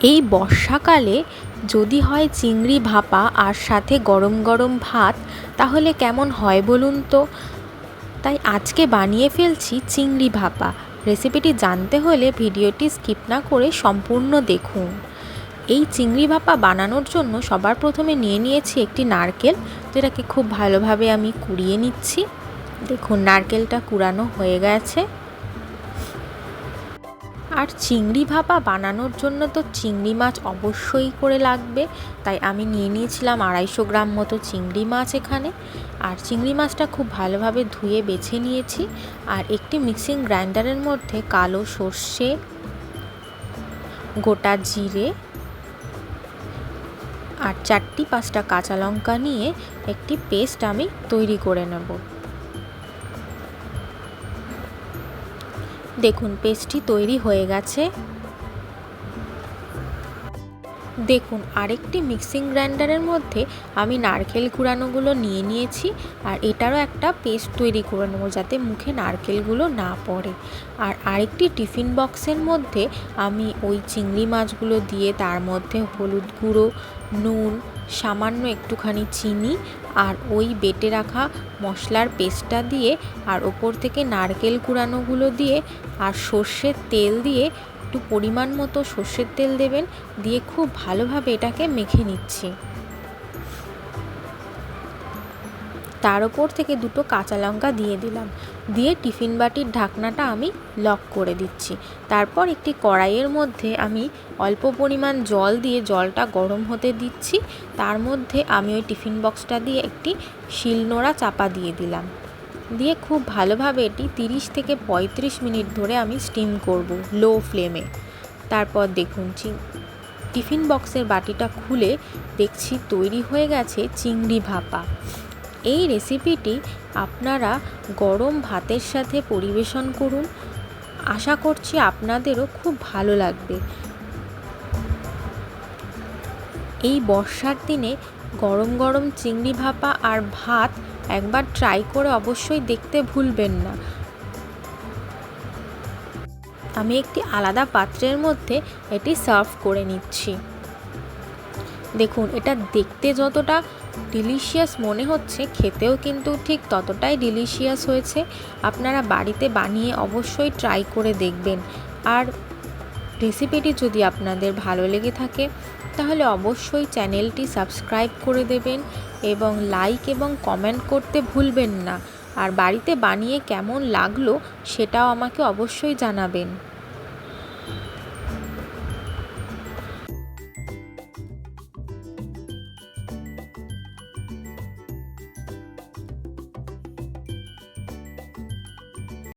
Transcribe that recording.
এই বর্ষাকালে যদি হয় চিংড়ি ভাপা আর সাথে গরম গরম ভাত, তাহলে কেমন হয় বলুন তো। তাই আজকে বানিয়ে ফেলছি চিংড়ি ভাপা। রেসিপিটি জানতে হলে ভিডিওটি স্কিপ না করে সম্পূর্ণ দেখুন। এই চিংড়ি ভাপা বানানোর জন্য সবার প্রথমে নিয়ে নিয়েছি একটি নারকেল, যেটাকে খুব ভালোভাবে আমি কুড়িয়ে নিচ্ছি। দেখুন নারকেলটা কুড়ানো হয়ে গেছে। আর চিংড়ি ভাপা বানানোর জন্য তো চিংড়ি মাছ অবশ্যই করে লাগবে, তাই আমি নিয়ে নিয়েছিলাম 250 গ্রাম মতো চিংড়ি মাছ এখানে। আর চিংড়ি মাছটা খুব ভালোভাবে ধুয়ে বেছে নিয়েছি। আর একটি মিক্সিং গ্রাইন্ডারের মধ্যে কালো সর্ষে, গোটা জিরে আর 4-5টা কাঁচা লঙ্কা নিয়ে একটি পেস্ট আমি তৈরি করে নেব। দেখুন পেস্টটি তৈরি হয়ে গেছে। দেখুন আরেকটি মিক্সিং গ্রাইন্ডারের মধ্যে আমি নারকেল কুড়ানোগুলো নিয়ে নিয়েছি। আর এটারও একটা পেস্ট তৈরি করে নেবো যাতে মুখে নারকেলগুলো না পড়ে। আর আরেকটি টিফিন বক্সের মধ্যে আমি ওই চিংড়ি মাছগুলো দিয়ে তার মধ্যে হলুদ গুঁড়ো, নুন, সামান্য একটুখানি চিনি আর ওই বেটে রাখা মশলার পেস্টটা দিয়ে আর ওপর থেকে নারকেল কুড়ানোগুলো দিয়ে আর সর্ষের তেল দিয়ে, একটু পরিমাণ মতো সর্ষের তেল দেবেন, দিয়ে খুব ভালোভাবে এটাকে মেখে নিচ্ছি। তার ওপর থেকে 2টো কাঁচা লঙ্কা দিয়ে দিলাম, দিয়ে টিফিন বাটির ঢাকনাটা আমি লক করে দিচ্ছি। তারপর একটি কড়াইয়ের মধ্যে আমি অল্প পরিমাণ জল দিয়ে জলটা গরম হতে দিচ্ছি। তার মধ্যে আমি ওই টিফিন বক্সটা দিয়ে একটি শিলনোড়া চাপা দিয়ে দিলাম, দিয়ে খুব ভালোভাবে এটি 30 থেকে 35 মিনিট ধরে আমি স্টিম করব লো ফ্লেমে। তারপর দেখুন টিফিন বক্সের বাটিটা খুলে দেখছি তৈরি হয়ে গেছে চিংড়ি ভাপা। এই রেসিপিটি আপনারা গরম ভাতের সাথে পরিবেশন করুন, আশা করছি আপনাদেরও খুব ভালো লাগবে। এই বর্ষার দিনে গরম গরম চিংড়ি ভাপা আর ভাত একবার ট্রাই করে অবশ্যই দেখতে ভুলবেন না। আমি একটি আলাদা পাত্রের মধ্যে এটি সার্ভ করে নিচ্ছি। দেখুন এটা দেখতে যতটা ডিলিশিয়াস মনে হচ্ছে, খেতেও কিন্তু ঠিক ততটাই ডিলিশিয়াস হয়েছে। আপনারা বাড়িতে বানিয়ে অবশ্যই ট্রাই করে দেখবেন। আর রেসিপিটি যদি আপনাদের ভালো লেগে থাকে তাহলে অবশ্যই চ্যানেলটি সাবস্ক্রাইব করে দেবেন এবং লাইক এবং কমেন্ট করতে ভুলবেন না। আর বাড়িতে বানিয়ে কেমন লাগলো সেটাও আমাকে অবশ্যই জানাবেন।